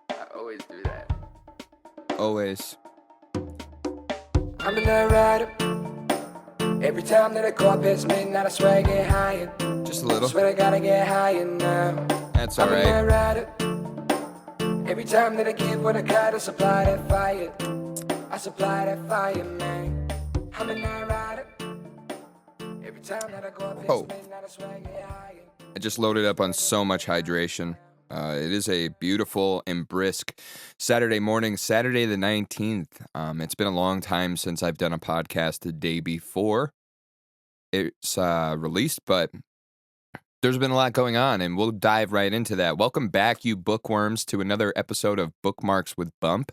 I always do that. Always. I'm a night rider. Every time that I go up past midnight, I swear I get higher. Just a little. Swear I gotta get higher now. That's I'm alright. a night rider. Every time that I give what I got, I supply that fire. I supply that fire, man. I'm a night rider. Every time that I go up Whoa. past midnight, I swear I get higher. I just loaded up on so much hydration. It is a beautiful and brisk Saturday morning, Saturday the 19th. It's been a long time since I've done a podcast the day before it's released, but there's been a lot going on, and we'll dive right into that. Welcome back, you bookworms, to another episode of Bookmarks with Bump.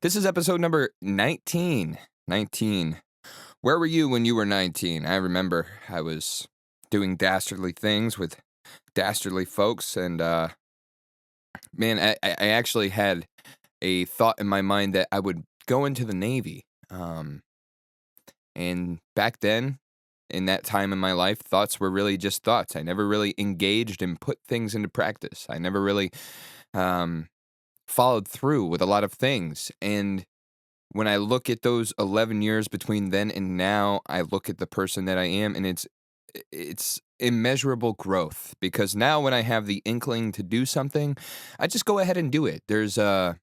This is episode number 19. 19. Where were you when you were 19? I remember I was doing dastardly things with dastardly folks, and man, I actually had a thought in my mind that I would go into the Navy. And back then, in that time in my life, thoughts were really just thoughts. I never really engaged and put things into practice. I never really followed through with a lot of things. And when I look at those 11 years between then and now, I look at the person that I am, and it's immeasurable growth, because now when I have the inkling to do something, I just go ahead and do it. There's I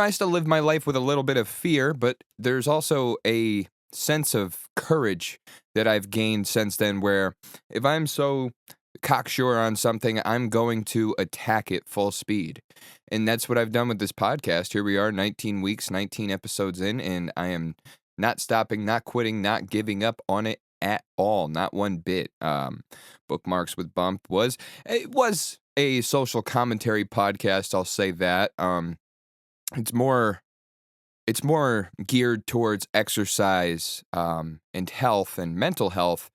still live my life with a little bit of fear, but there's also a sense of courage that I've gained since then, where if I'm so cocksure on something, I'm going to attack it full speed. And that's what I've done with this podcast. Here we are, 19 weeks, 19 episodes in, and I am not stopping, not quitting, not giving up on it at all, not one bit. Bookmarks with Bump was a social commentary podcast, I'll say that. It's more geared towards exercise and health and mental health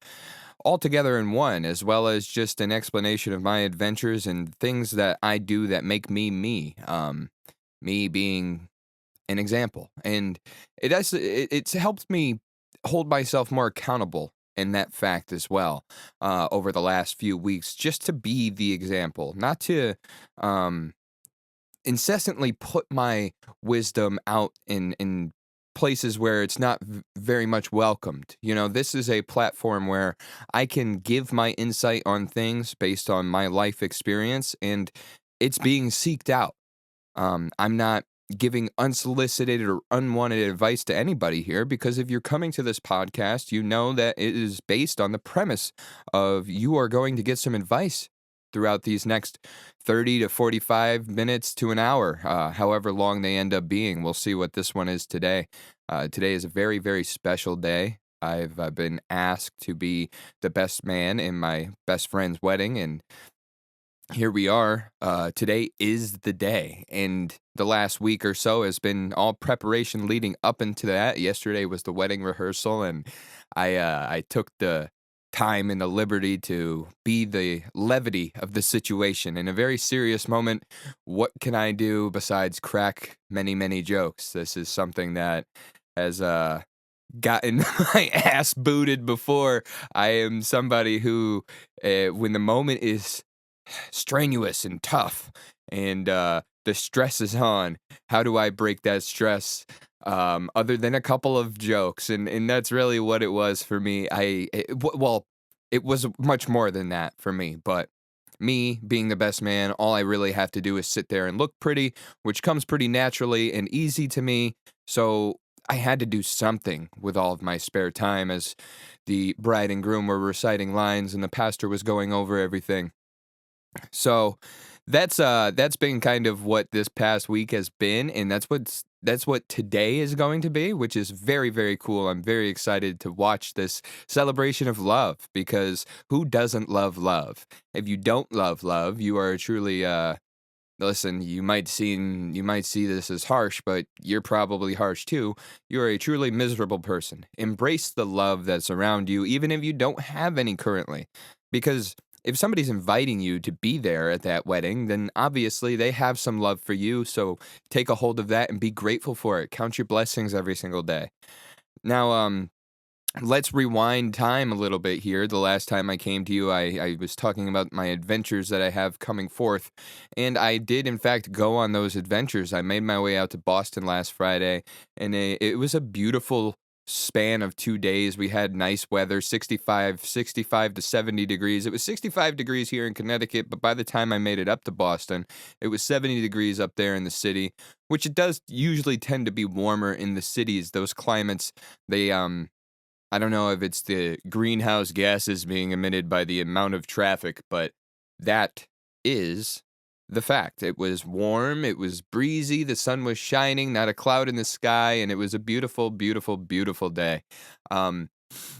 all together in one, as well as just an explanation of my adventures and things that I do that make me me. Me being an example, and it's helped me hold myself more accountable in that fact as well over the last few weeks, just to be the example, not to incessantly put my wisdom out in places where it's not very much welcomed. This is a platform where I can give my insight on things based on my life experience, and it's being seeked out. I'm not giving unsolicited or unwanted advice to anybody here, because if you're coming to this podcast, you know that it is based on the premise of you are going to get some advice throughout these next 30 to 45 minutes to an hour, however long they end up being. We'll see what this one is today. Today is a very, very special day. I've been asked to be the best man in my best friend's wedding, and here we are. Today is the day, and the last week or so has been all preparation leading up into that. Yesterday was the wedding rehearsal, and I took the time and the liberty to be the levity of the situation. In a very serious moment, what can I do besides crack many, many jokes? This is something that has gotten my ass booted before. I am somebody who, when the moment is strenuous and tough and the stress is on, how do I break that stress other than a couple of jokes? And that's really what it was for me. It was much more than that for me, but me being the best man, all I really have to do is sit there and look pretty, which comes pretty naturally and easy to me. So I had to do something with all of my spare time as the bride and groom were reciting lines and the pastor was going over everything. So that's been kind of what this past week has been, and that's what today is going to be, which is very, very cool. I'm very excited to watch this celebration of love, because who doesn't love love? If you don't love love, you are truly listen, you might see this as harsh, but you're probably harsh too. You're a truly miserable person. Embrace the love that's around you, even if you don't have any currently, because if somebody's inviting you to be there at that wedding, then obviously they have some love for you. So take a hold of that and be grateful for it. Count your blessings every single day. Now, let's rewind time a little bit here. The last time I came to you, I was talking about my adventures that I have coming forth. And I did, in fact, go on those adventures. I made my way out to Boston last Friday, and it was a beautiful span of 2 days. We had nice weather, 65 to 70 degrees. It was 65 degrees here in Connecticut, but by the time I made it up to Boston, it was 70 degrees up there in the city, which it does usually tend to be warmer in the cities. Those climates, they, I don't know if it's the greenhouse gases being emitted by the amount of traffic, but that is the fact. It was warm, it was breezy, the sun was shining, not a cloud in the sky, and it was a beautiful, beautiful, beautiful day. Um,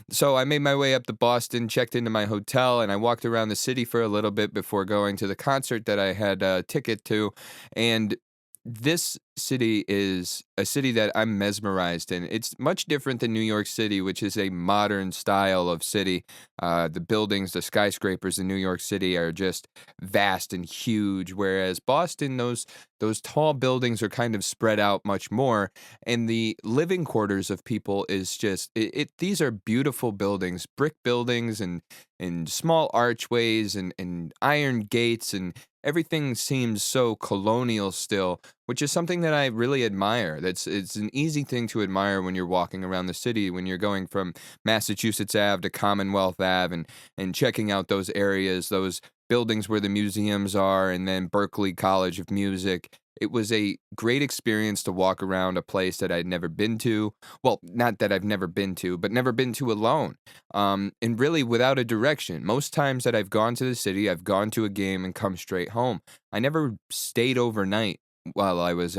so I made my way up to Boston, checked into my hotel, and I walked around the city for a little bit before going to the concert that I had a ticket to. And this city is a city that I'm mesmerized in. It's much different than New York City, which is a modern style of city. The buildings, the skyscrapers in New York City are just vast and huge, whereas Boston, those tall buildings are kind of spread out much more, and the living quarters of people is just these are beautiful buildings, brick buildings, and small archways and iron gates, and everything seems so colonial still, which is something that I really admire. It's an easy thing to admire when you're walking around the city, when you're going from Massachusetts Ave to Commonwealth Ave, and checking out those areas, those buildings where the museums are, and then Berklee College of Music. It was a great experience to walk around a place that I'd never been to. Well, not that I've never been to, but never been to alone. And really without a direction. Most times that I've gone to the city, I've gone to a game and come straight home. I never stayed overnight while I was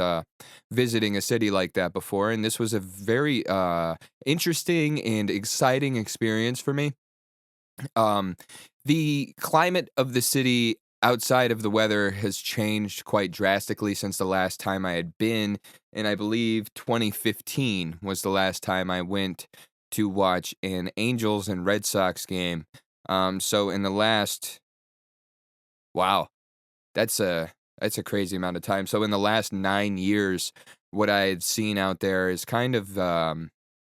visiting a city like that before, and this was a very interesting and exciting experience for me. Um, the climate of the city outside of the weather has changed quite drastically since the last time I had been, and I believe 2015 was the last time I went to watch an Angels and Red Sox game. So in the last, wow, that's a crazy amount of time. So in the last 9 years, what I had seen out there is kind of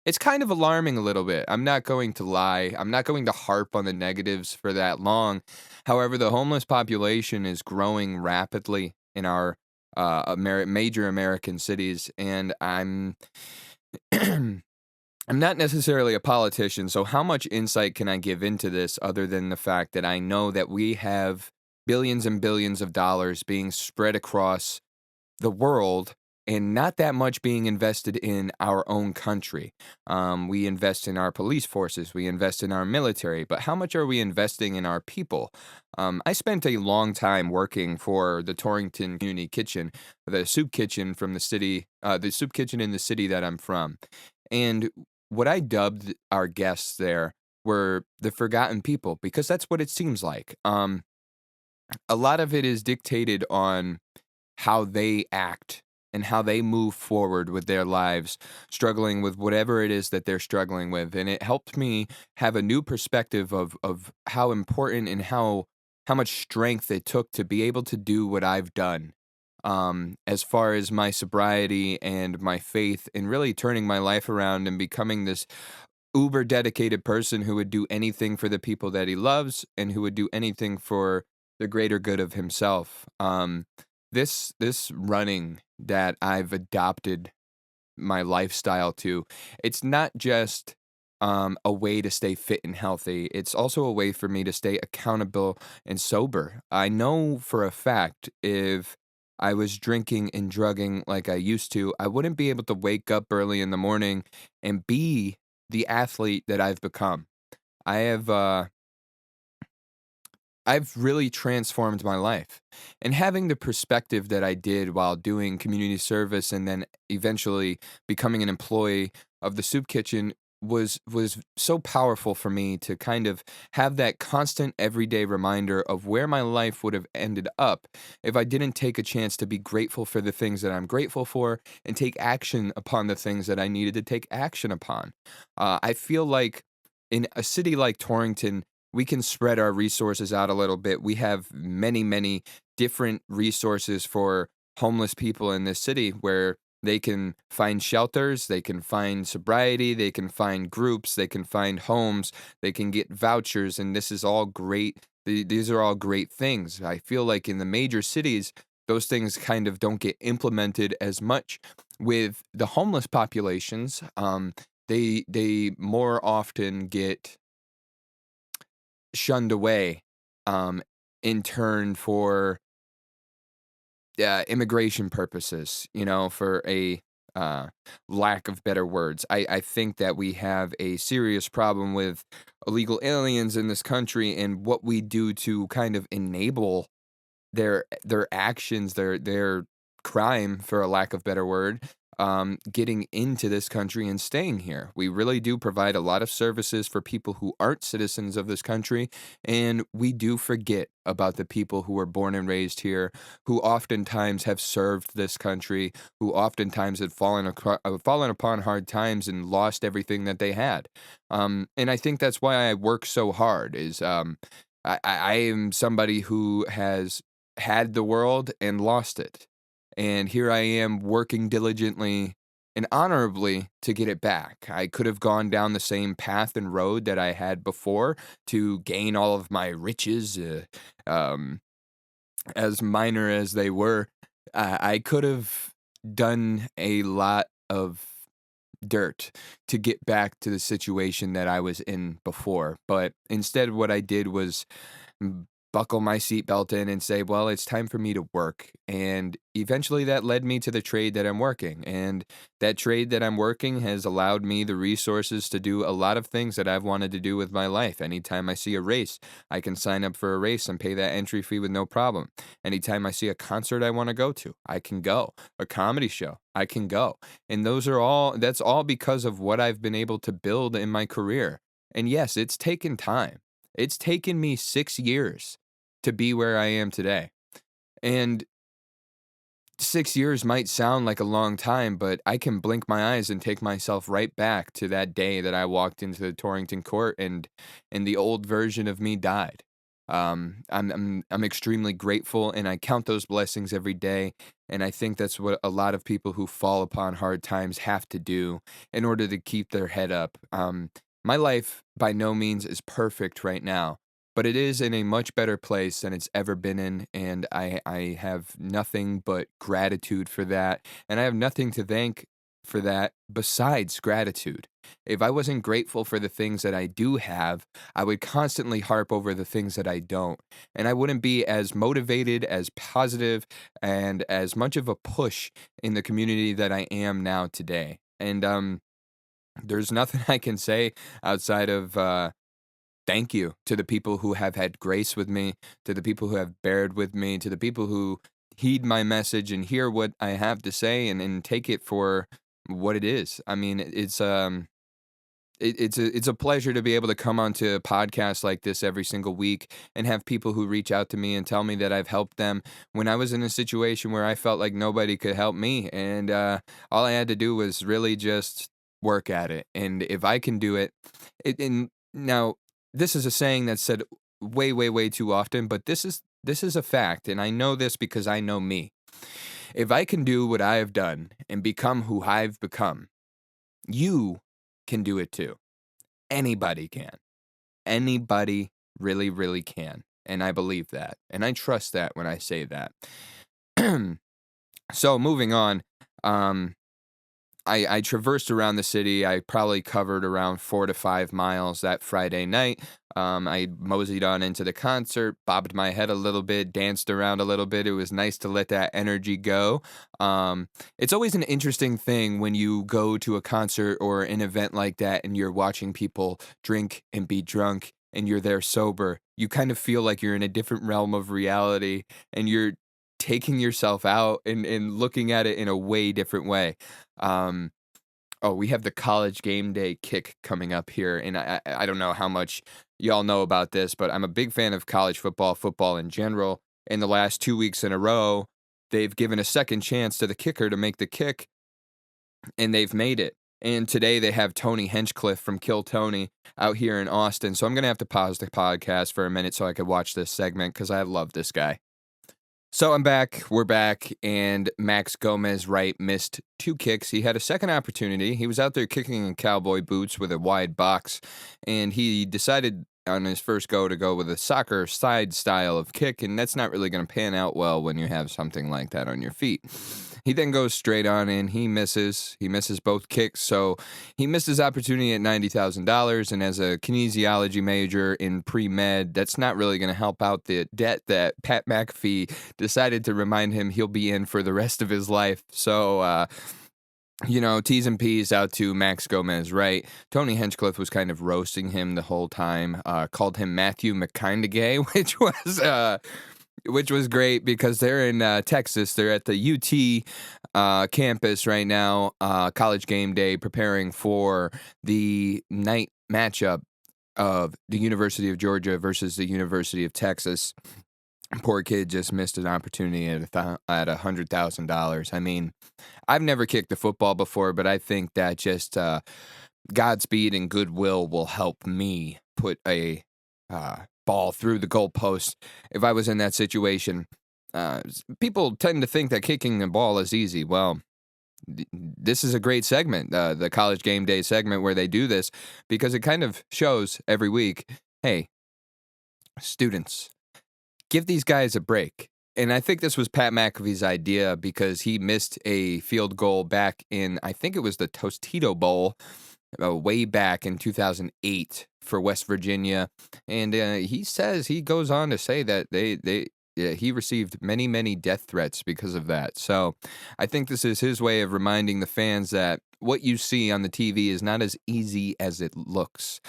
it's kind of alarming a little bit. I'm not going to lie. I'm not going to harp on the negatives for that long. However, the homeless population is growing rapidly in our major American cities, and I'm not necessarily a politician, so how much insight can I give into this other than the fact that I know that we have billions and billions of dollars being spread across the world and not that much being invested in our own country. We invest in our police forces, we invest in our military, but how much are we investing in our people? I spent a long time working for the Torrington Community Kitchen, the soup kitchen from the soup kitchen in the city that I'm from. And what I dubbed our guests there were the forgotten people because that's what it seems like. A lot of it is dictated on how they act and how they move forward with their lives, struggling with whatever it is that they're struggling with. And it helped me have a new perspective of how important and how much strength it took to be able to do what I've done. As far as my sobriety and my faith and really turning my life around and becoming this uber dedicated person who would do anything for the people that he loves and who would do anything for the greater good of himself. This running that I've adopted my lifestyle to, it's not just a way to stay fit and healthy. It's also a way for me to stay accountable and sober. I know for a fact if I was drinking and drugging like I used to, I wouldn't be able to wake up early in the morning and be the athlete that I've become. I have I've really transformed my life. And having the perspective that I did while doing community service and then eventually becoming an employee of the soup kitchen was so powerful for me to kind of have that constant everyday reminder of where my life would have ended up if I didn't take a chance to be grateful for the things that I'm grateful for and take action upon the things that I needed to take action upon. I feel like in a city like Torrington, we can spread our resources out a little bit. We have many, many different resources for homeless people in this city where They can find shelters, they can find sobriety, they can find groups, they can find homes, they can get vouchers, and this is all great. These are all great things. I feel like in the major cities, those things kind of don't get implemented as much. With the homeless populations, they more often get shunned away, um, in turn for immigration purposes, for a uh, lack of better words. I think that we have a serious problem with illegal aliens in this country and what we do to kind of enable their actions, their crime, for a lack of better word, getting into this country and staying here. We really do provide a lot of services for people who aren't citizens of this country, and we do forget about the people who were born and raised here, who oftentimes have served this country, who oftentimes had fallen upon hard times and lost everything that they had. And I think that's why I work so hard. Is I am somebody who has had the world and lost it. And here I am working diligently and honorably to get it back. I could have gone down the same path and road that I had before to gain all of my riches, um, as minor as they were. I could have done a lot of dirt to get back to the situation that I was in before. But instead, what I did was buckle my seatbelt in and say, well, it's time for me to work. And eventually that led me to the trade that I'm working. And that trade that I'm working has allowed me the resources to do a lot of things that I've wanted to do with my life. Anytime I see a race, I can sign up for a race and pay that entry fee with no problem. Anytime I see a concert I want to go to, I can go. A comedy show, I can go. And that's all because of what I've been able to build in my career. And yes, it's taken time. It's taken me 6 years to be where I am today. And 6 years might sound like a long time, but I can blink my eyes and take myself right back to that day that I walked into the Torrington court and the old version of me died. I'm extremely grateful, and I count those blessings every day. And I think that's what a lot of people who fall upon hard times have to do in order to keep their head up. My life by no means is perfect right now, but it is in a much better place than it's ever been in, and I have nothing but gratitude for that, and I have nothing to thank for that besides gratitude. If I wasn't grateful for the things that I do have, I would constantly harp over the things that I don't, and I wouldn't be as motivated, as positive, and as much of a push in the community that I am now today. And there's nothing I can say outside of thank you to the people who have had grace with me, to the people who have bared with me, to the people who heed my message and hear what I have to say and take it for what it is. I mean, it's a pleasure to be able to come onto a podcast like this every single week and have people who reach out to me and tell me that I've helped them when I was in a situation where I felt like nobody could help me. And all I had to do was really just work at it. And if I can do it, and now this is a saying that's said way, way, way too often, but this is a fact, and I know this because I know me. If I can do what I have done and become who I've become, you can do it too. Anybody can. Anybody really, really can. And I believe that. And I trust that when I say that. So moving on, I traversed around the city. I probably covered around 4 to 5 miles that Friday night. I moseyed on into the concert, bobbed my head a little bit, danced around a little bit. It was nice to let that energy go. It's always an interesting thing when you go to a concert or an event like that and you're watching people drink and be drunk and you're there sober. You kind of feel like you're in a different realm of reality and you're taking yourself out and looking at it in a way different way. Um, oh, we have the college game day kick coming up here, and I don't know how much y'all know about this, but I'm a big fan of college football in general. In the last 2 weeks in a row, they've given a second chance to the kicker to make the kick, and they've made it. And today they have Tony Hinchcliffe from Kill Tony out here in Austin. So I'm going to have to pause the podcast for a minute so I could watch this segment because I love this guy. So I'm back. We're back, and Max Gomez Wright missed 2 kicks. He had a second opportunity. He was out there kicking in cowboy boots with a wide box, and he decided on his first go to go with a soccer side style of kick, and that's not really going to pan out well when you have something like that on your feet. He then goes straight on in. He misses. He misses both kicks, so he missed his opportunity at $90,000. And as a kinesiology major in pre-med, that's not really going to help out the debt that Pat McAfee decided to remind him he'll be in for the rest of his life. So, T's and P's out to Max Gomez, right? Tony Hinchcliffe was kind of roasting him the whole time, called him Matthew McConaughey, which was great because they're in Texas. They're at the UT campus right now, college game day, preparing for the night matchup of the University of Georgia versus the University of Texas. Poor kid just missed an opportunity at $100,000. I mean, I've never kicked a football before, but I think that just Godspeed and goodwill will help me put a ball through the goalpost if I was in that situation. People tend to think that kicking the ball is easy. Well, this is a great segment, the college game day segment where they do this, because it kind of shows every week, hey, students, give these guys a break. And I think this was Pat McAfee's idea because he missed a field goal back in, I think it was the Tostito Bowl, way back in 2008 for West Virginia. And he goes on to say that he received many, many death threats because of that. So I think this is his way of reminding the fans that what you see on the TV is not as easy as it looks.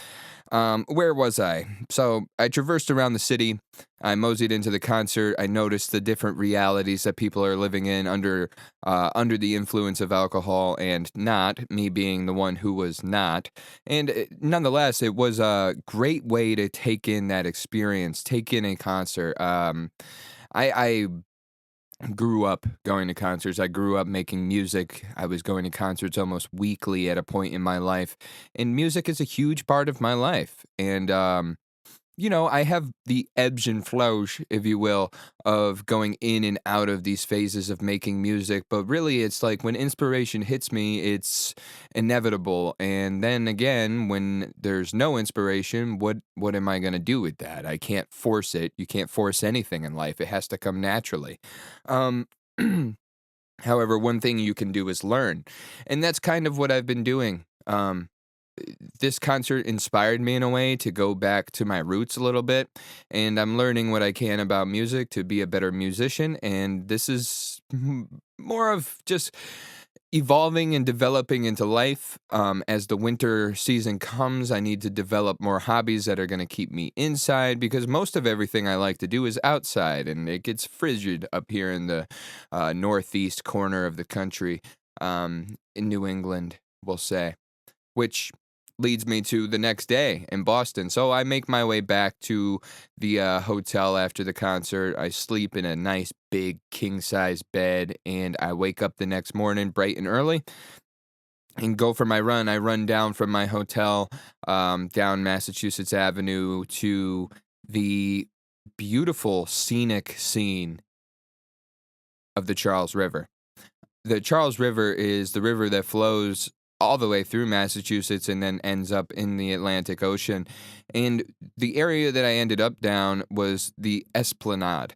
Where was I? So I traversed around the city. I moseyed into the concert. I noticed the different realities that people are living in under the influence of alcohol and not, me being the one who was not. And nonetheless, it was a great way to take in that experience, take in a concert. I grew up going to concerts. I grew up making music. I was going to concerts almost weekly at a point in my life. And music is a huge part of my life. And, I have the ebbs and flows, if you will, of going in and out of these phases of making music. But really, it's like when inspiration hits me, it's inevitable. And then again, when there's no inspiration, what am I going to do with that? I can't force it. You can't force anything in life. It has to come naturally. Um, However, one thing you can do is learn. And that's kind of what I've been doing. This concert inspired me in a way to go back to my roots a little bit, and I'm learning what I can about music to be a better musician, and this is more of just evolving and developing into life. As the winter season comes, I need to develop more hobbies that are going to keep me inside, because most of everything I like to do is outside, and it gets frigid up here in the northeast corner of the country, in New England, we'll say, which leads me to the next day in Boston. So I make my way back to the hotel after the concert. I sleep in a nice big king-size bed, and I wake up the next morning bright and early and go for my run. I run down from my hotel down Massachusetts Avenue to the beautiful scenic scene of the Charles River. The Charles River is the river that flows all the way through Massachusetts and then ends up in the Atlantic Ocean. And the area that I ended up down was the Esplanade.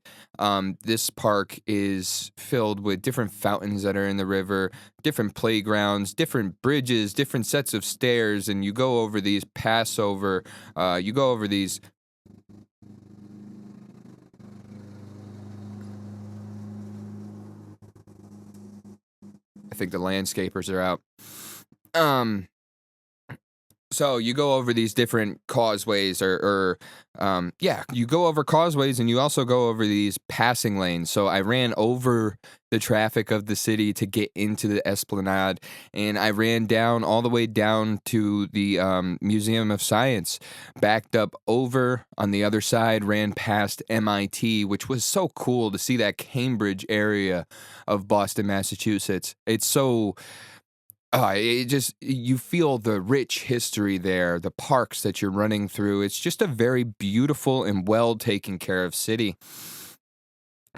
This park is filled with different fountains that are in the river, different playgrounds, different bridges, different sets of stairs, and you go over these I think the landscapers are out. So you go over these different causeways you go over causeways, and you also go over these passing lanes. So I ran over the traffic of the city to get into the Esplanade, and I ran down all the way down to the Museum of Science, backed up over on the other side, ran past MIT, which was so cool to see that Cambridge area of Boston, Massachusetts. It's so you feel the rich history there, the parks that you're running through. It's just a very beautiful and well taken care of city.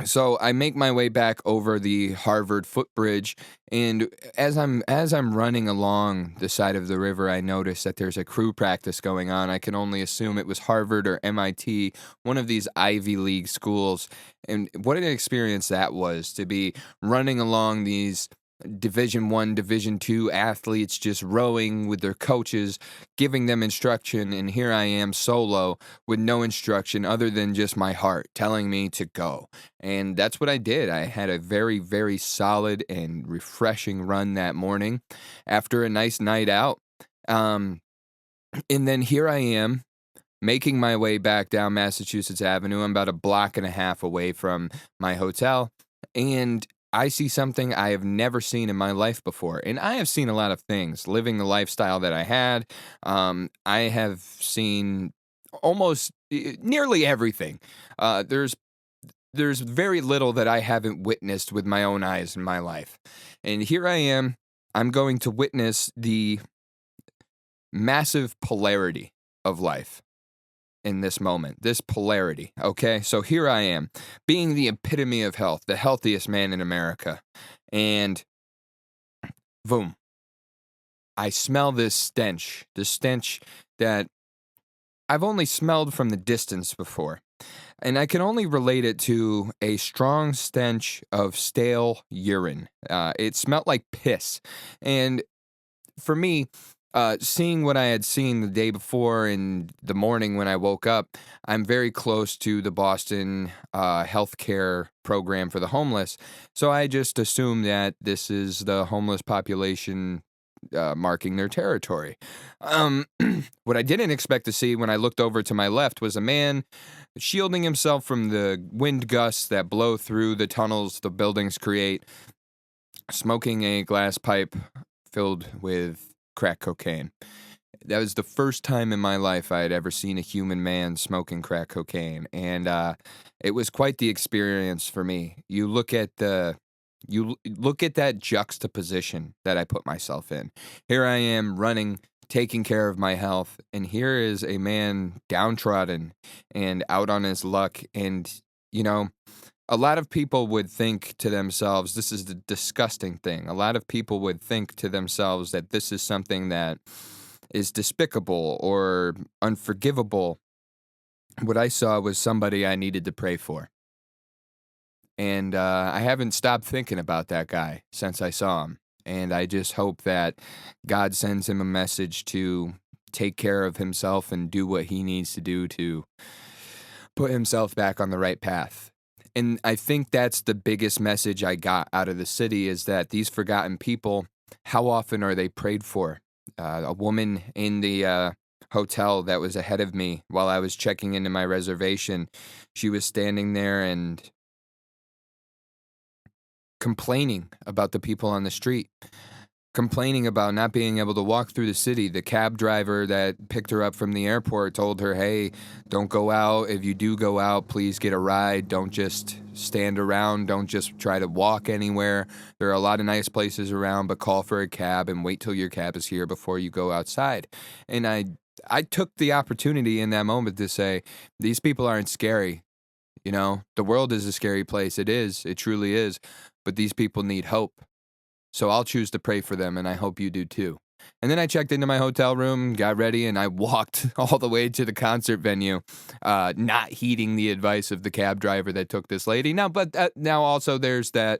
So I make my way back over the Harvard footbridge, and as I'm running along the side of the river, I notice that there's a crew practice going on. I can only assume it was Harvard or MIT, one of these Ivy League schools. And what an experience that was, to be running along these Division 1, Division 2 athletes just rowing with their coaches, giving them instruction, and here I am solo with no instruction other than just my heart telling me to go. And that's what I did. I had a very, very solid and refreshing run that morning after a nice night out. Um, and then here I am making my way back down Massachusetts Avenue. I'm about a block and a half away from my hotel. And I see something I have never seen in my life before. And I have seen a lot of things living the lifestyle that I had. I have seen almost nearly everything. There's very little that I haven't witnessed with my own eyes in my life. And here I am. I'm going to witness the massive polarity of life in this moment, this polarity. Okay. So here I am, being the epitome of health, the healthiest man in America. And boom, I smell this stench, the stench that I've only smelled from the distance before. And I can only relate it to a strong stench of stale urine. It smelled like piss. And for me, seeing what I had seen the day before in the morning when I woke up, I'm very close to the Boston healthcare program for the homeless. So I just assume that this is the homeless population marking their territory. Um, what I didn't expect to see when I looked over to my left was a man shielding himself from the wind gusts that blow through the tunnels the buildings create, smoking a glass pipe filled with crack cocaine. That was the first time in my life I had ever seen a human man smoking crack cocaine, and it was quite the experience for me. You look at that juxtaposition that I put myself in. Here I am running, taking care of my health, and here is a man downtrodden and out on his luck. And you know, a lot of people would think to themselves, this is the disgusting thing. A lot of people would think to themselves that this is something that is despicable or unforgivable. What I saw was somebody I needed to pray for. And I haven't stopped thinking about that guy since I saw him. And I just hope that God sends him a message to take care of himself and do what he needs to do to put himself back on the right path. And I think that's the biggest message I got out of the city, is that these forgotten people, how often are they prayed for? A woman in the hotel that was ahead of me while I was checking into my reservation, she was standing there and complaining about the people on the street, complaining about not being able to walk through the city. The cab driver that picked her up from the airport told her, hey, don't go out. If you do go out, please get a ride. Don't just stand around. Don't just try to walk anywhere. There are a lot of nice places around, but call for a cab and wait till your cab is here before you go outside. And I took the opportunity in that moment to say, these people aren't scary. The world is a scary place. It is. It truly is. But these people need hope. So I'll choose to pray for them, and I hope you do too. And then I checked into my hotel room, got ready, and I walked all the way to the concert venue, not heeding the advice of the cab driver that took this lady. Now also there's a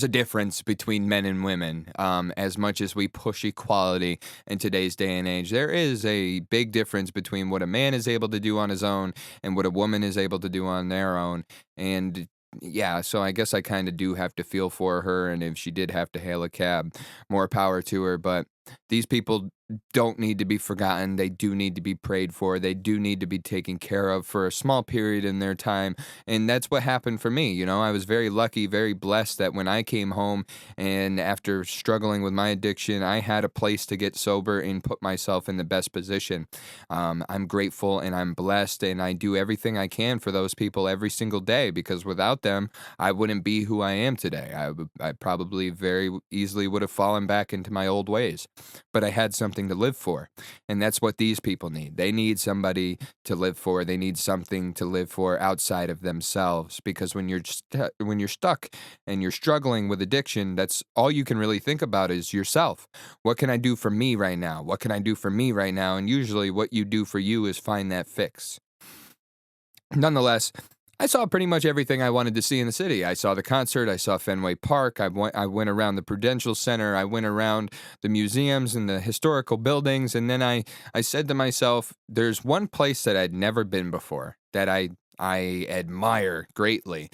difference between men and women. As much as we push equality in today's day and age, there is a big difference between what a man is able to do on his own and what a woman is able to do on their own. And yeah, so I guess I kind of do have to feel for her. And if she did have to hail a cab, more power to her. But these people don't need to be forgotten. They do need to be prayed for. They do need to be taken care of for a small period in their time. And that's what happened for me. I was very lucky, very blessed that when I came home and after struggling with my addiction, I had a place to get sober and put myself in the best position. I'm grateful and I'm blessed, and I do everything I can for those people every single day, because without them, I wouldn't be who I am today. I probably very easily would have fallen back into my old ways. but I had something to live for. And that's what these people need. They need somebody to live for. They need something to live for outside of themselves, because when you're stuck and you're struggling with addiction, that's all you can really think about is yourself. What can I do for me right now? What can I do for me right now? And usually what you do for you is find that fix. Nonetheless, I saw pretty much everything I wanted to see in the city. I saw the concert. I saw Fenway Park. I went around the Prudential Center. I went around the museums and the historical buildings. And then I said to myself, there's one place that I'd never been before that I admire greatly.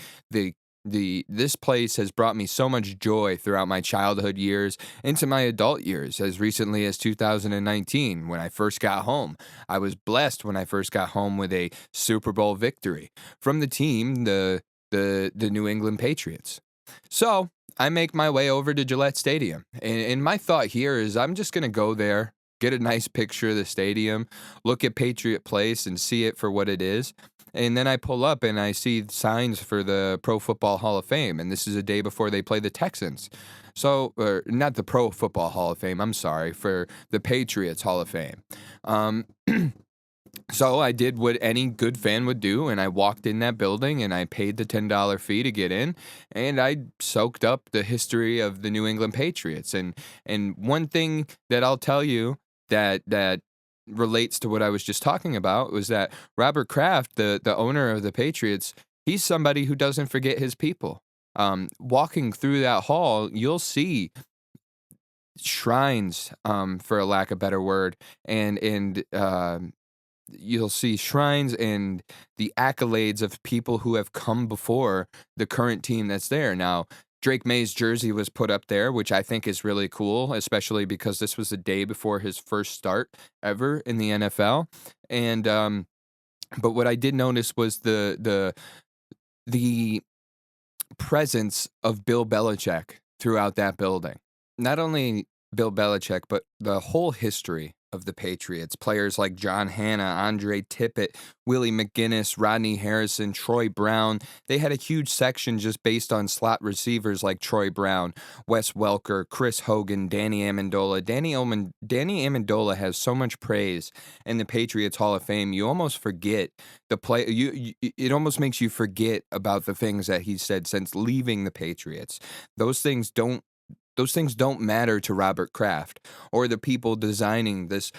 This place has brought me so much joy throughout my childhood years into my adult years, as recently as 2019 when I first got home. I was blessed when I first got home with a Super Bowl victory from the team, the New England Patriots. So I make my way over to Gillette Stadium, and my thought here is I'm just gonna go there, get a nice picture of the stadium, look at Patriot Place and see it for what it is. And then I pull up and I see signs for the Pro Football Hall of Fame. And this is a day before they play the Texans. So, or not the Pro Football Hall of Fame, I'm sorry, for the Patriots Hall of Fame. Um, so I did what any good fan would do, and I walked in that building and I paid the $10 fee to get in, and I soaked up the history of the New England Patriots. And one thing that I'll tell you that relates to what I was just talking about was that Robert Kraft, the owner of the Patriots, he's somebody who doesn't forget his people. Walking through that hall, you'll see shrines, for a lack of a better word, and you'll see shrines and the accolades of people who have come before the current team that's there now. Drake May's jersey was put up there, which I think is really cool, especially because this was the day before his first start ever in the NFL. And but what I did notice was the presence of Bill Belichick throughout that building. Not only Bill Belichick, but the whole history of the Patriots. Players like John Hanna, Andre Tippett, Willie McGinnis, Rodney Harrison, Troy Brown. They had a huge section just based on slot receivers like Troy Brown, Wes Welker, Chris Hogan, Danny Amendola. Danny Amendola has so much praise in the Patriots Hall of Fame. You almost forget the play. It almost makes you forget about the things that he said since leaving the Patriots. Those things don't matter to Robert Kraft or the people designing this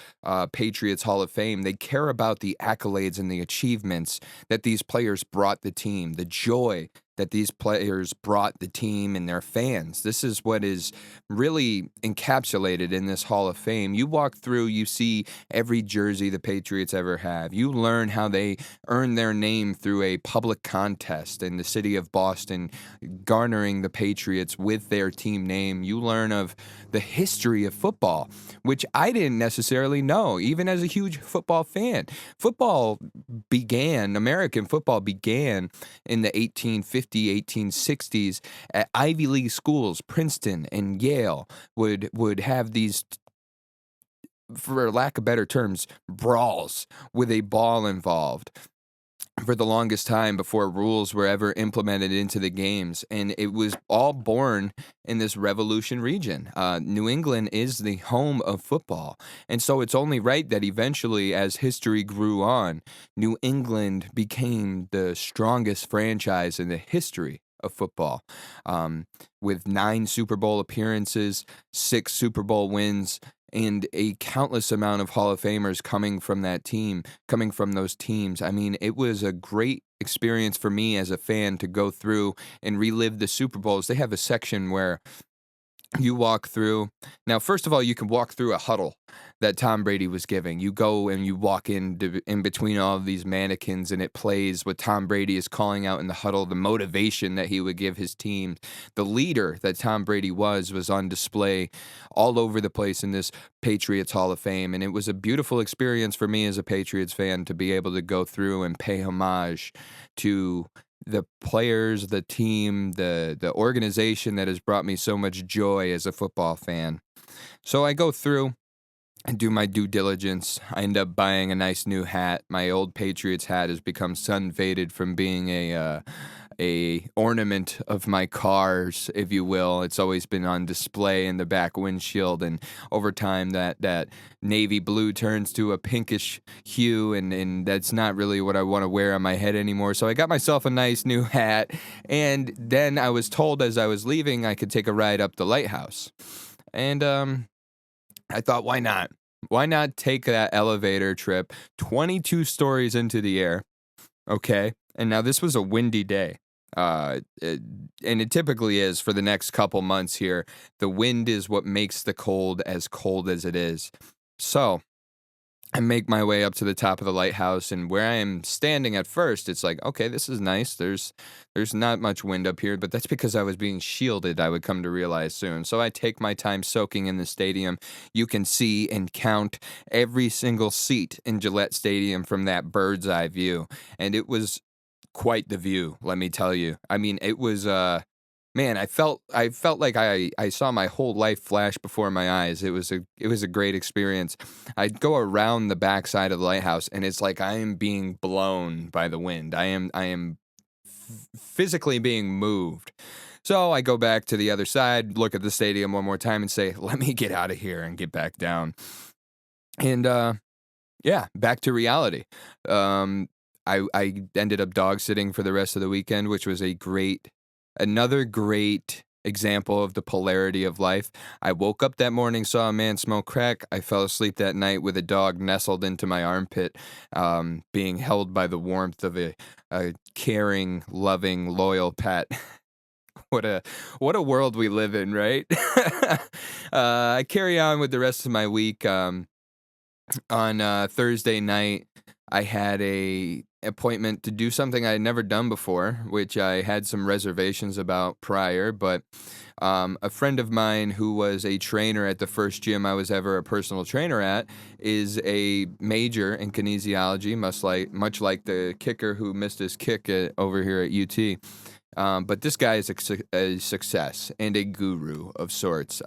Patriots Hall of Fame. They care about the accolades and the achievements that these players brought the team, the joy that these players brought the team and their fans. This is what is really encapsulated in this Hall of Fame. You walk through, you see every jersey the Patriots ever have. You learn how they earned their name through a public contest in the city of Boston, garnering the Patriots with their team name. You learn of the history of football, which I didn't necessarily know, even as a huge football fan. American football began in the 1850s, 1860s at Ivy League schools. Princeton and Yale would have these, for lack of better terms, brawls with a ball involved for the longest time before rules were ever implemented into the games. And it was all born in this Revolution region. New England is the home of football. And so it's only right that eventually, as history grew on, New England became the strongest franchise in the history of football, with 9 Super Bowl appearances, 6 Super Bowl wins, and a countless amount of Hall of Famers coming from those teams. I mean, it was a great experience for me as a fan to go through and relive the Super Bowls. They have a section where you walk through. Now, first of all, you can walk through a huddle that Tom Brady was giving. You go and you walk in between all of these mannequins, and it plays what Tom Brady is calling out in the huddle, the motivation that he would give his team. The leader that Tom Brady was on display all over the place in this Patriots Hall of Fame. And it was a beautiful experience for me as a Patriots fan to be able to go through and pay homage to the players, the team, the organization that has brought me so much joy as a football fan. So I go through and do my due diligence. I end up buying a nice new hat. My old Patriots hat has become sun faded from being a a ornament of my cars, if you will. It's always been on display in the back windshield, and over time that navy blue turns to a pinkish hue, and that's not really what I want to wear on my head anymore. So I got myself a nice new hat, and then I was told as I was leaving I could take a ride up the lighthouse. And I thought, why not? Why not take that elevator trip 22 stories into the air? Okay. And now this was a windy day. And it typically is for the next couple months here. The wind is what makes the cold as it is. So I make my way up to the top of the lighthouse, and where I am standing at first, it's like, okay, this is nice. There's not much wind up here, but that's because I was being shielded, I would come to realize soon. So I take my time soaking in the stadium. You can see and count every single seat in Gillette Stadium from that bird's eye view. And it was quite the view, let me tell you. I mean, it was man, I felt like I saw my whole life flash before my eyes. It was a great experience. I'd go around the backside of the lighthouse, and it's like I am being blown by the wind. I am physically being moved. So I go back to the other side, look at the stadium one more time, and say, "Let me get out of here and get back down." And yeah, back to reality. I ended up dog sitting for the rest of the weekend, which was another great example of the polarity of life. I woke up that morning, saw a man smoke crack. I fell asleep that night with a dog nestled into my armpit, being held by the warmth of a caring, loving, loyal pet. What a world we live in, right? I carry on with the rest of my week. On Thursday night, I had a appointment to do something I had never done before, which I had some reservations about prior, but a friend of mine who was a trainer at the first gym I was ever a personal trainer at is a major in kinesiology, much like the kicker who missed his kick over here at UT. But this guy is a success and a guru of sorts.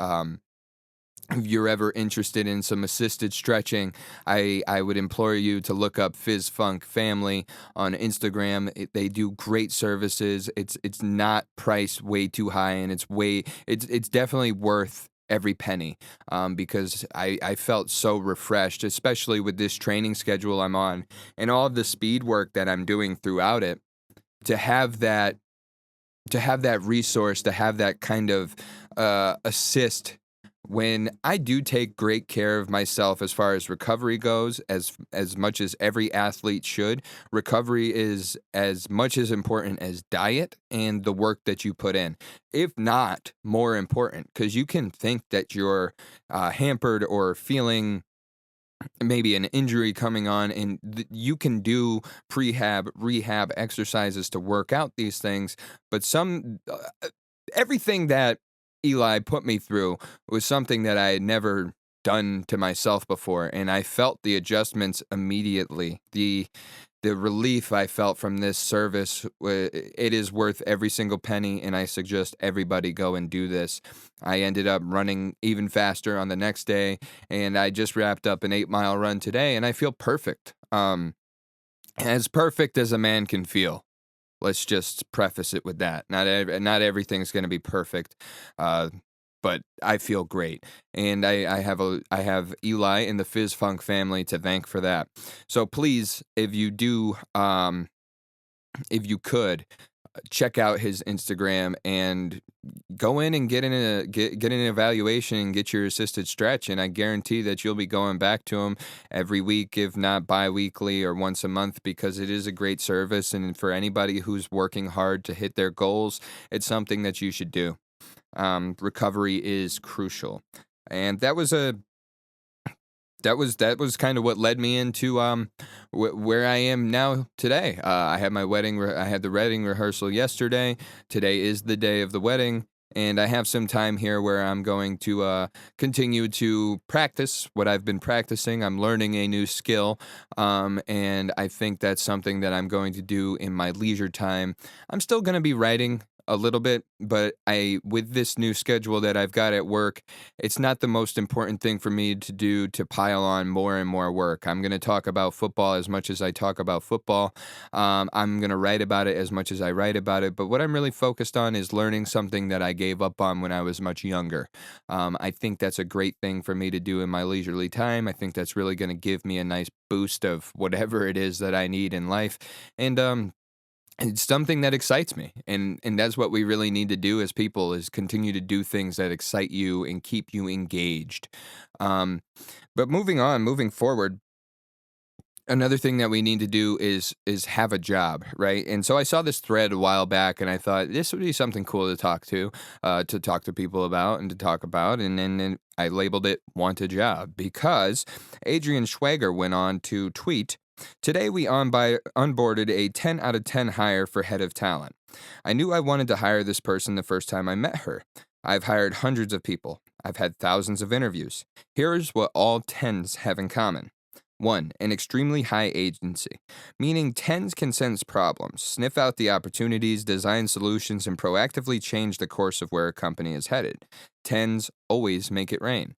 If you're ever interested in some assisted stretching, I would implore you to look up Fizz Funk Family on Instagram. They do great services. It's not priced way too high, and it's definitely worth every penny, because I felt so refreshed, especially with this training schedule I'm on and all of the speed work that I'm doing throughout it. To have that resource, to have that kind of assist when I do take great care of myself as far as recovery goes, as much as every athlete should. Recovery is as much as important as diet and the work that you put in, if not more important, because you can think that you're hampered or feeling maybe an injury coming on, and you can do rehab exercises to work out these things, but everything that Eli put me through was something that I had never done to myself before, and I felt the adjustments immediately. The relief I felt from this service, it is worth every single penny, and I suggest everybody go and do this. I ended up running even faster on the next day, and I just wrapped up an 8-mile run today, and I feel perfect. As perfect as a man can feel. Let's just preface it with that. Not everything's going to be perfect, but I feel great, and I have Eli and the Fizz Funk family to thank for that. So please, if you could, check out his Instagram and go in and get an evaluation and get your assisted stretch, and I guarantee that you'll be going back to him every week, if not bi-weekly or once a month, because it is a great service, and for anybody who's working hard to hit their goals, it's something that you should do. Recovery is crucial, and that was kind of what led me into where I am now today. I had my wedding. I had the wedding rehearsal yesterday. Today is the day of the wedding, and I have some time here where I'm going to continue to practice what I've been practicing. I'm learning a new skill, and I think that's something that I'm going to do in my leisure time. I'm still going to be writing a little bit, but with this new schedule that I've got at work, it's not the most important thing for me to do to pile on more and more work. I'm going to talk about football as much as I talk about football. I'm going to write about it as much as I write about it. But what I'm really focused on is learning something that I gave up on when I was much younger. I think that's a great thing for me to do in my leisurely time. I think that's really going to give me a nice boost of whatever it is that I need in life. And it's something that excites me, and that's what we really need to do as people, is continue to do things that excite you and keep you engaged. Um, but moving forward, another thing that we need to do is have a job, right? And so I saw this thread a while back, and I thought this would be something cool to talk to people about and to talk about. And then I labeled it "Want a Job" because Adrian Schwager went on to tweet. Today, we onboarded a 10 out of 10 hire for head of talent. I knew I wanted to hire this person the first time I met her. I've hired hundreds of people. I've had thousands of interviews. Here's what all tens have in common. 1. An extremely high agency, meaning tens can sense problems, sniff out the opportunities, design solutions, and proactively change the course of where a company is headed. Tens always make it rain.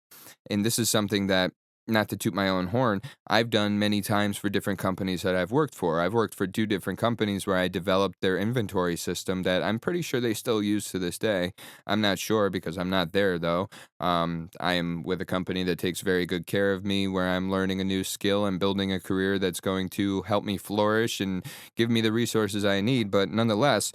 And this is something that, not to toot my own horn, I've done many times for different companies that I've worked for. I've worked for 2 different companies where I developed their inventory system that I'm pretty sure they still use to this day. I'm not sure because I'm not there, though. I am with a company that takes very good care of me, where I'm learning a new skill and building a career that's going to help me flourish and give me the resources I need. But nonetheless,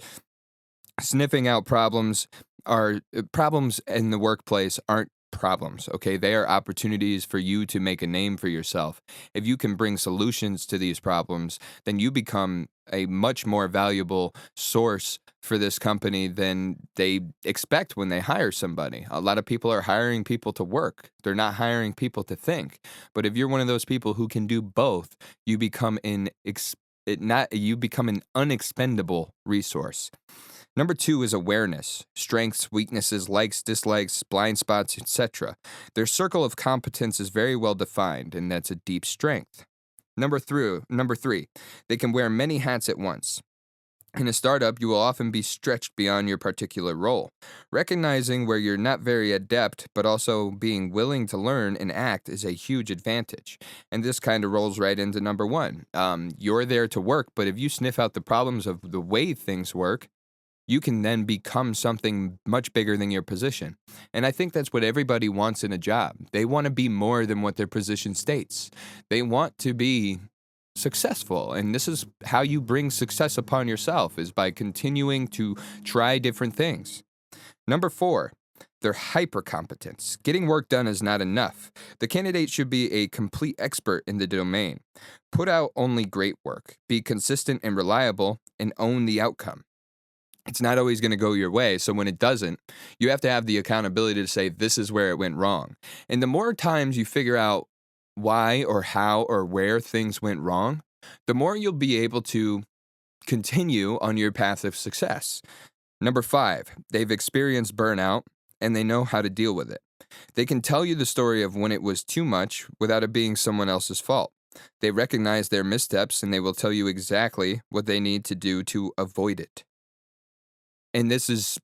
sniffing out problems in the workplace aren't problems, okay? They are opportunities for you to make a name for yourself. If you can bring solutions to these problems, then you become a much more valuable source for this company than they expect when they hire somebody. A lot of people are hiring people to work. They're not hiring people to think. But if you're one of those people who can do both, you become you become an unexpendable resource. Number 2 is awareness, strengths, weaknesses, likes, dislikes, blind spots, etc. Their circle of competence is very well defined, and that's a deep strength. Number three, they can wear many hats at once. In a startup, you will often be stretched beyond your particular role. Recognizing where you're not very adept, but also being willing to learn and act is a huge advantage. And this kind of rolls right into number 1. You're there to work, but if you sniff out the problems of the way things work, you can then become something much bigger than your position. And I think that's what everybody wants in a job. They want to be more than what their position states. They want to be successful. And this is how you bring success upon yourself, is by continuing to try different things. Number 4, they're hyper competence. Getting work done is not enough. The candidate should be a complete expert in the domain. Put out only great work. Be consistent and reliable, and own the outcome. It's not always going to go your way. So when it doesn't, you have to have the accountability to say, this is where it went wrong. And the more times you figure out why or how or where things went wrong, the more you'll be able to continue on your path of success. Number 5, they've experienced burnout and they know how to deal with it. They can tell you the story of when it was too much without it being someone else's fault. They recognize their missteps and they will tell you exactly what they need to do to avoid it. And this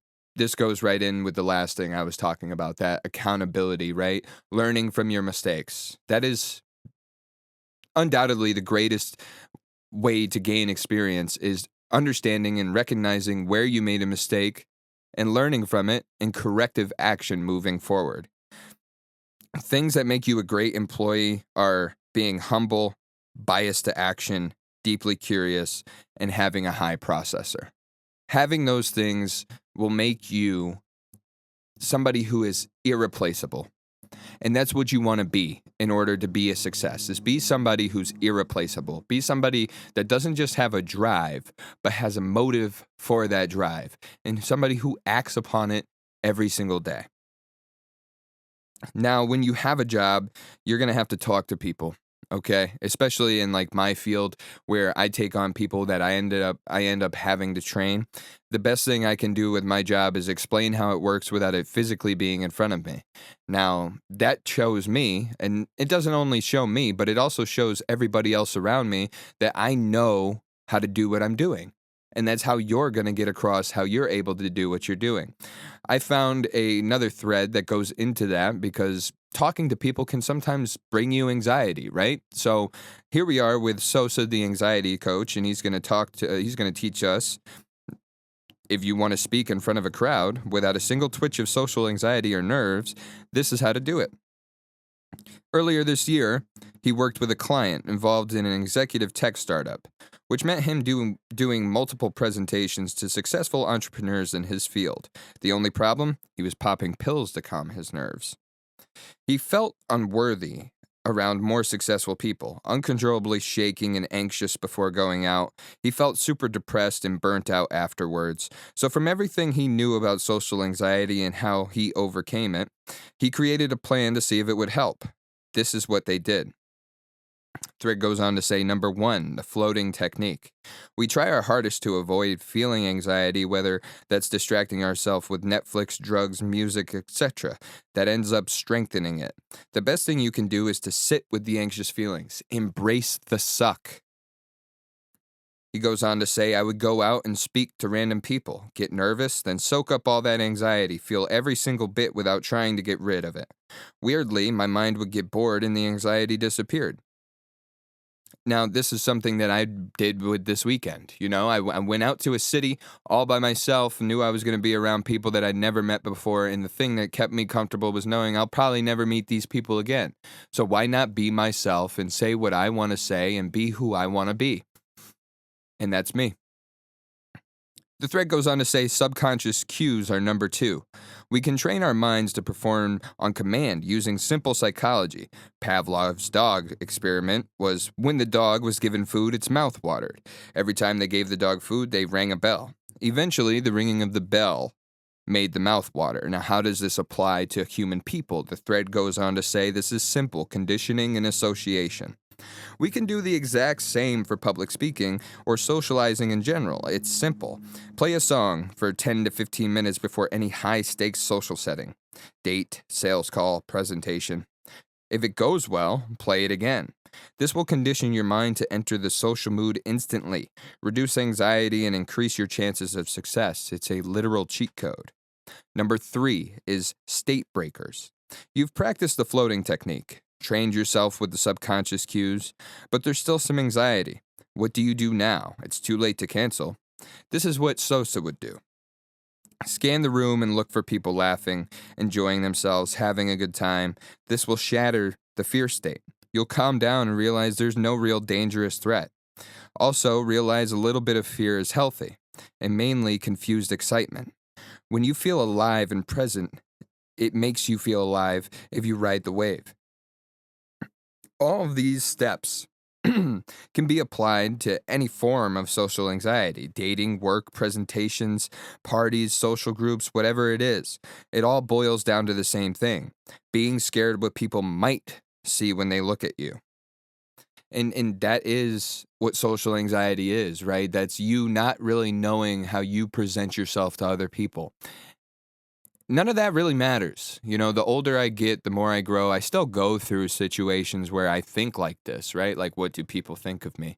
goes right in with the last thing I was talking about, that accountability, right? Learning from your mistakes. That is undoubtedly the greatest way to gain experience, is understanding and recognizing where you made a mistake and learning from it and corrective action moving forward. Things that make you a great employee are being humble, biased to action, deeply curious, and having a high processor. Having those things will make you somebody who is irreplaceable. And that's what you want to be in order to be a success, is be somebody who's irreplaceable. Be somebody that doesn't just have a drive, but has a motive for that drive, and somebody who acts upon it every single day. Now, when you have a job, you're going to have to talk to people. Okay, especially in like my field where I take on people that I end up having to train. The best thing I can do with my job is explain how it works without it physically being in front of me. Now, that shows me, and it doesn't only show me, but it also shows everybody else around me that I know how to do what I'm doing. And that's how you're going to get across how you're able to do what you're doing. I found another thread that goes into that because talking to people can sometimes bring you anxiety, right? So here we are with Sosa, the anxiety coach, and he's going to he's going to teach us if you want to speak in front of a crowd without a single twitch of social anxiety or nerves, this is how to do it. Earlier this year, he worked with a client involved in an executive tech startup, which meant him doing multiple presentations to successful entrepreneurs in his field. The only problem? He was popping pills to calm his nerves. He felt unworthy around more successful people, uncontrollably shaking and anxious before going out. He felt super depressed and burnt out afterwards. So, from everything he knew about social anxiety and how he overcame it, he created a plan to see if it would help. This is what they did. Thread goes on to say, number 1, the floating technique. We try our hardest to avoid feeling anxiety, whether that's distracting ourselves with Netflix, drugs, music, etc. That ends up strengthening it. The best thing you can do is to sit with the anxious feelings. Embrace the suck. He goes on to say, I would go out and speak to random people, get nervous, then soak up all that anxiety, feel every single bit without trying to get rid of it. Weirdly, my mind would get bored and the anxiety disappeared. Now, this is something that I did with this weekend. I went out to a city all by myself, knew I was going to be around people that I'd never met before, and the thing that kept me comfortable was knowing I'll probably never meet these people again. So why not be myself and say what I want to say and be who I want to be? And that's me. The thread goes on to say subconscious cues are number 2. We can train our minds to perform on command using simple psychology. Pavlov's dog experiment was when the dog was given food, its mouth watered. Every time they gave the dog food, they rang a bell. Eventually, the ringing of the bell made the mouth water. Now, how does this apply to human people? The thread goes on to say this is simple conditioning and association. We can do the exact same for public speaking or socializing in general. It's simple. Play a song for 10 to 15 minutes before any high-stakes social setting. Date, sales call, presentation. If it goes well, play it again. This will condition your mind to enter the social mood instantly, reduce anxiety, and increase your chances of success. It's a literal cheat code. Number 3 is state breakers. You've practiced the floating technique. Trained yourself with the subconscious cues, but there's still some anxiety. What do you do now? It's too late to cancel. This is what Sosa would do. Scan the room and look for people laughing, enjoying themselves, having a good time. This will shatter the fear state. You'll calm down and realize there's no real dangerous threat. Also, realize a little bit of fear is healthy, and mainly confused excitement. When you feel alive and present, it makes you feel alive if you ride the wave. All of these steps can be applied to any form of social anxiety, dating, work, presentations, parties, social groups, whatever it is. It all boils down to the same thing, being scared of what people might see when they look at you. And that is what social anxiety is, right? That's you not really knowing how you present yourself to other people. None of that really matters. The older I get, the more I grow. I still go through situations where I think like this, right? Like, what do people think of me?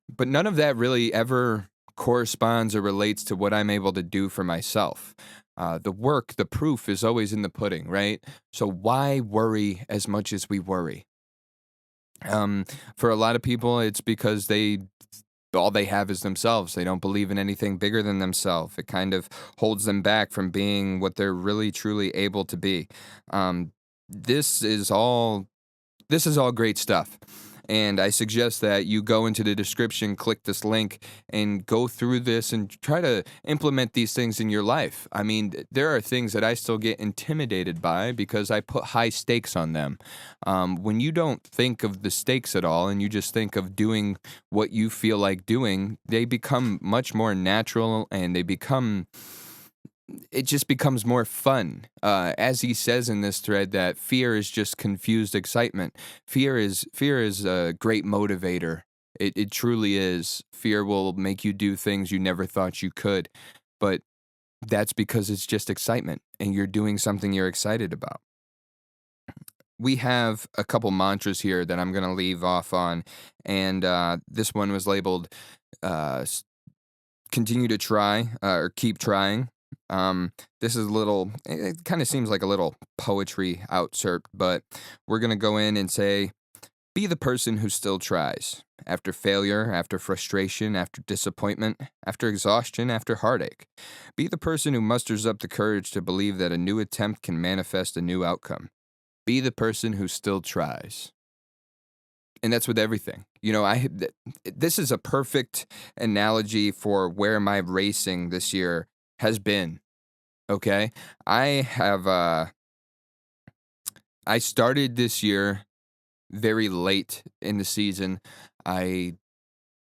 But none of that really ever corresponds or relates to what I'm able to do for myself. The work, the proof is always in the pudding, right? So why worry as much as we worry? For a lot of people, it's because all they have is themselves. They don't believe in anything bigger than themselves. It kind of holds them back from being what they're really truly able to be. This is all great stuff. And I suggest that you go into the description, click this link, and go through this and try to implement these things in your life. I mean, there are things that I still get intimidated by because I put high stakes on them. When you don't think of the stakes at all and you just think of doing what you feel like doing, they become much more natural and it just becomes more fun. As he says in this thread, that fear is just confused excitement. Fear is a great motivator. It truly is. Fear will make you do things you never thought you could, but that's because it's just excitement and you're doing something you're excited about. we have a couple mantras here that I'm going to leave off on. And this one was labeled s- continue to try or keep trying. This is a little, it kind of seems like a little poetry outsert, but we're going to go in and say, be the person who still tries. After failure, after frustration, after disappointment, after exhaustion, after heartache. Be the person who musters up the courage to believe that a new attempt can manifest a new outcome. Be the person who still tries. And that's with everything. This is a perfect analogy for where my racing this year has been. Okay? I have I started this year very late in the season. I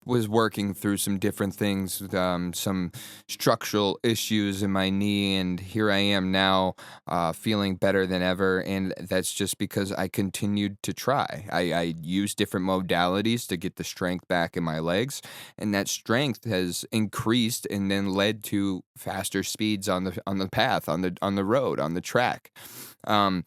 was working through some different things, some structural issues in my knee, and here I am now, feeling better than ever. And that's just because I continued to try. I used different modalities to get the strength back in my legs, and that strength has increased and then led to faster speeds on the path, on the road, on the track. And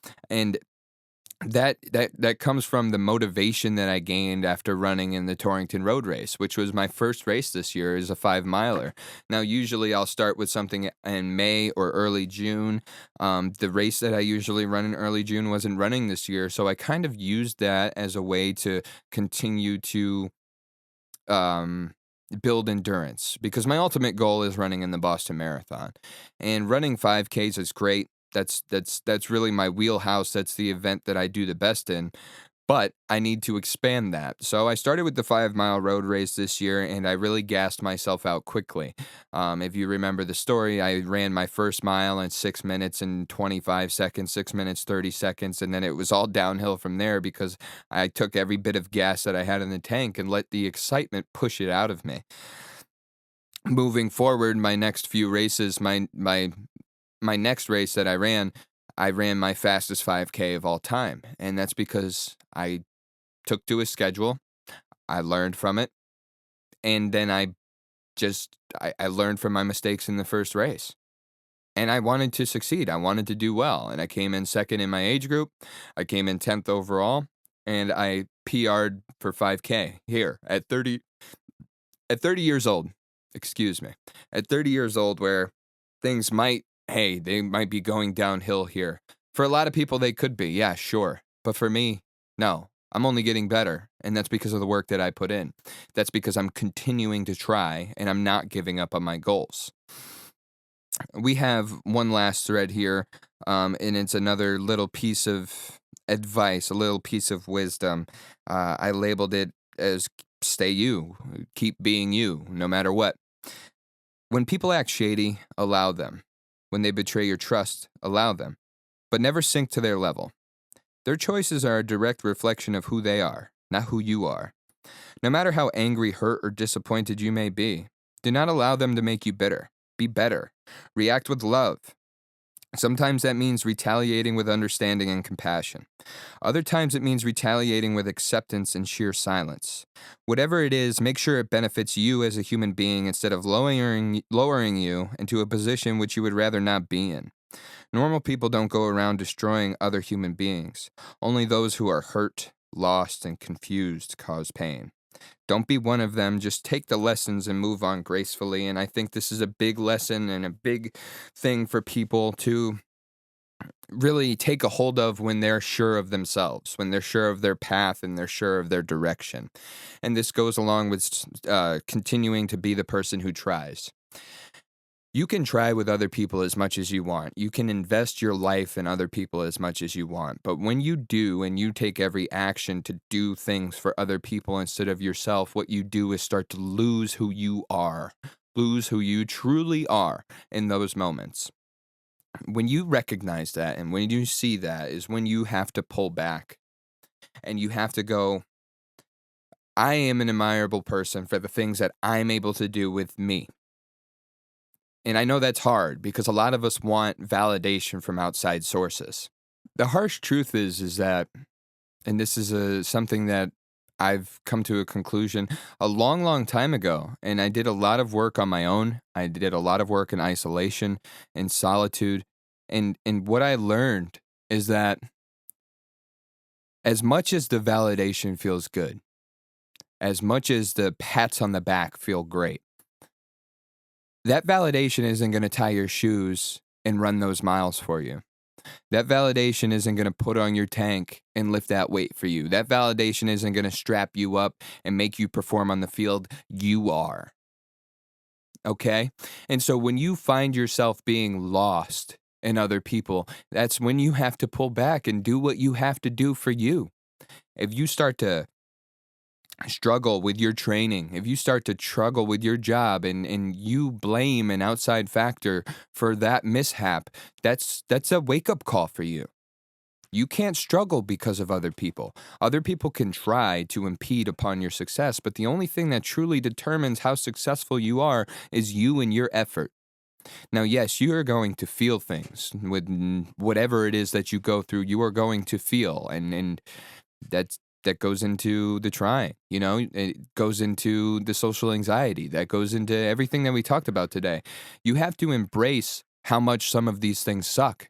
that comes from the motivation that I gained after running in the Torrington Road Race, which was my first race this year, is a 5 miler. Now, usually I'll start with something in May or early June. The race that I usually run in early June wasn't running this year, so I kind of used that as a way to continue to um, build endurance, because my ultimate goal is running in the Boston Marathon, and running 5Ks is great. That's really my wheelhouse. That's the event that I do the best in. But I need to expand that. So I started with the 5 mile road race this year, and I really gassed myself out quickly. If you remember the story, I ran my first mile in 6 minutes and 25 seconds, 6 minutes, 30 seconds, and then it was all downhill from there because I took every bit of gas that I had in the tank and let the excitement push it out of me. Moving forward, my next few races, my next race that I ran my fastest 5K of all time. And that's because I took to a schedule, I learned from it, and then I learned from my mistakes in the first race. And I wanted to succeed. I wanted to do well. And I came in second in my age group. I came in 10th overall. And I PR'd for 5K here at 30 years old. Excuse me. At 30 years old, where things they might be going downhill here. For a lot of people, they could be. Yeah, sure. But for me, no. I'm only getting better. And that's because of the work that I put in. That's because I'm continuing to try and I'm not giving up on my goals. We have one last thread here, and it's another little piece of advice, a little piece of wisdom. I labeled it as stay you, keep being you, no matter what. When people act shady, allow them. When they betray your trust, allow them. But never sink to their level. Their choices are a direct reflection of who they are, not who you are. No matter how angry, hurt, or disappointed you may be, do not allow them to make you bitter. Be better. React with love. Sometimes that means retaliating with understanding and compassion. Other times it means retaliating with acceptance and sheer silence. Whatever it is, make sure it benefits you as a human being instead of lowering you into a position which you would rather not be in. Normal people don't go around destroying other human beings. Only those who are hurt, lost, and confused cause pain. Don't be one of them. Just take the lessons and move on gracefully. And I think this is a big lesson and a big thing for people to really take a hold of when they're sure of themselves, when they're sure of their path and they're sure of their direction. And this goes along with continuing to be the person who tries. You can try with other people as much as you want. You can invest your life in other people as much as you want. But when you do and you take every action to do things for other people instead of yourself, what you do is start to lose who you are, lose who you truly are in those moments. When you recognize that and when you see that is when you have to pull back and you have to go, I am an admirable person for the things that I'm able to do with me. And I know that's hard because a lot of us want validation from outside sources. The harsh truth is that, and this is something that I've come to a conclusion a long, long time ago, and I did a lot of work on my own. I did a lot of work in isolation, in solitude, and what I learned is that As much as the validation feels good, as much as the pats on the back feel great, that validation isn't going to tie your shoes and run those miles for you. That validation isn't going to put on your tank and lift that weight for you. That validation isn't going to strap you up and make you perform on the field. You are. Okay? And so when you find yourself being lost in other people, that's when you have to pull back and do what you have to do for you. If you start to struggle with your training, if you start to struggle with your job and you blame an outside factor for that mishap, that's a wake-up call for you. You can't struggle because of other people. Other people can try to impede upon your success, but the only thing that truly determines how successful you are is you and your effort. Now, yes, you are going to feel things with whatever it is that you go through. You are going to feel, and that goes into the trying. It goes into the social anxiety. That goes into everything that we talked about today. You have to embrace how much some of these things suck.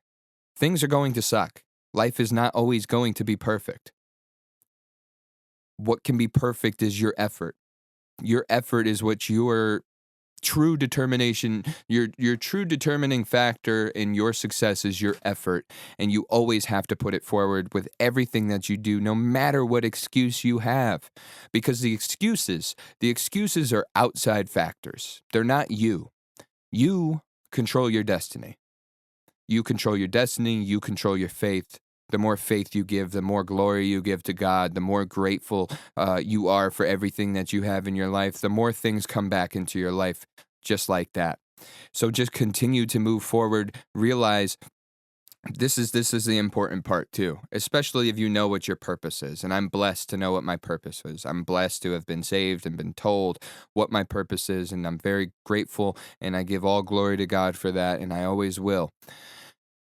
Things are going to suck. Life is not always going to be perfect. What can be perfect is your effort. Your effort is what your true determination, your true determining factor in your success is your effort. And you always have to put it forward with everything that you do, no matter what excuse you have. Because the excuses are outside factors. They're not you. You control your destiny. You control your destiny. You control your faith. The more faith you give, the more glory you give to God, the more grateful you are for everything that you have in your life, the more things come back into your life just like that. So just continue to move forward. Realize this is the important part too, especially if you know what your purpose is. And I'm blessed to know what my purpose is. I'm blessed to have been saved and been told what my purpose is. And I'm very grateful, and I give all glory to God for that. And I always will.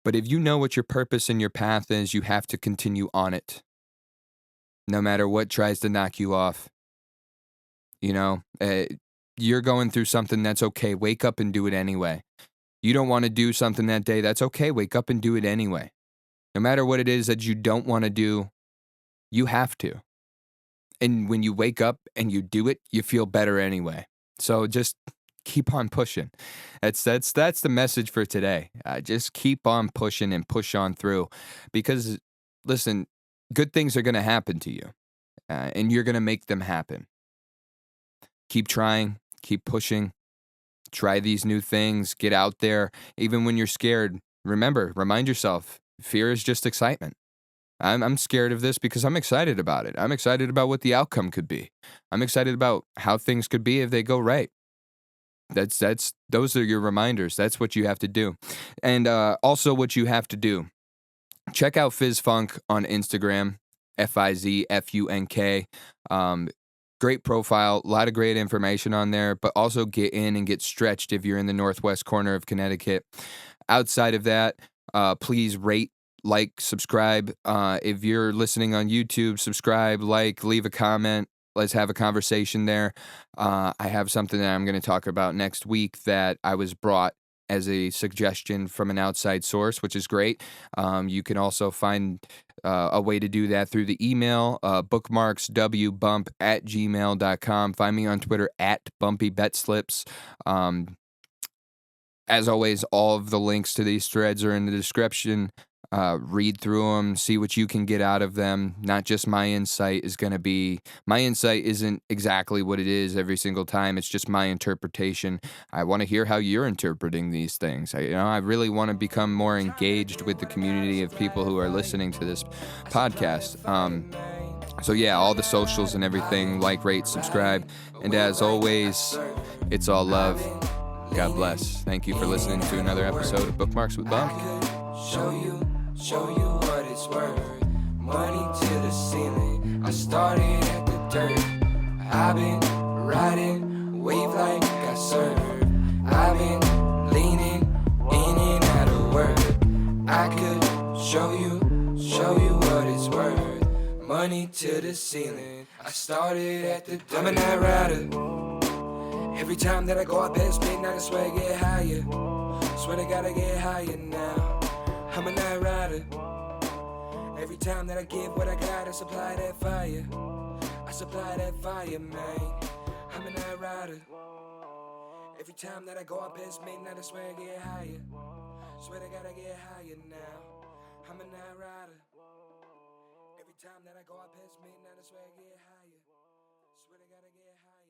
But if you know what your purpose and your path is, you have to continue on it. No matter what tries to knock you off. You're going through something, that's okay. Wake up and do it anyway. You don't want to do something that day, that's okay. Wake up and do it anyway. No matter what it is that you don't want to do, you have to. And when you wake up and you do it, you feel better anyway. So just keep on pushing. That's the message for today. Just keep on pushing and push on through, because listen, good things are going to happen to you, and you're going to make them happen. Keep trying, keep pushing, try these new things, get out there. Even when you're scared, remind yourself, fear is just excitement. I'm scared of this because I'm excited about it. I'm excited about what the outcome could be. I'm excited about how things could be if they go right. Those are your reminders. That's what you have to do. And also what you have to do, check out FizFunk on Instagram, FizFunk. Great profile, a lot of great information on there, but also get in and get stretched if you're in the northwest corner of Connecticut. Outside of that, please rate, like, subscribe. If you're listening on YouTube, subscribe, like, leave a comment. Let's have a conversation there. I have something that I'm going to talk about next week that I was brought as a suggestion from an outside source, which is great. You can also find a way to do that through the email, bookmarkswbump@gmail.com. Find me on Twitter @BumpyBetSlips. As always, all of the links to these threads are in the description. Read through them, see what you can get out of them. Not just my insight my insight isn't exactly what it is every single time. It's just my interpretation. I want to hear how you're interpreting these things. I really want to become more engaged with the community of people who are listening to this podcast. So yeah, all the socials and everything, like, rate, subscribe. And as always, it's all love. God bless. Thank you for listening to another episode of Bookmarks with Bump. Show you what it's worth. Money to the ceiling. I started at the dirt. I've been riding, wave like I surf. I've been leaning in and out of work. I could show you what it's worth. Money to the ceiling. I started at the dirt. I'm a night rider. Every time that I go out bed, spin, I swear I get higher. Swear I gotta get higher now. I'm a night rider, Every time that I give what I got, I supply that fire. I supply that fire, man. I'm a night rider. Every time that I go up past midnight, I swear I get higher. Swear I gotta get higher now. I'm a night rider. Every time that I go up past midnight, I swear I get higher. Swear I gotta get higher.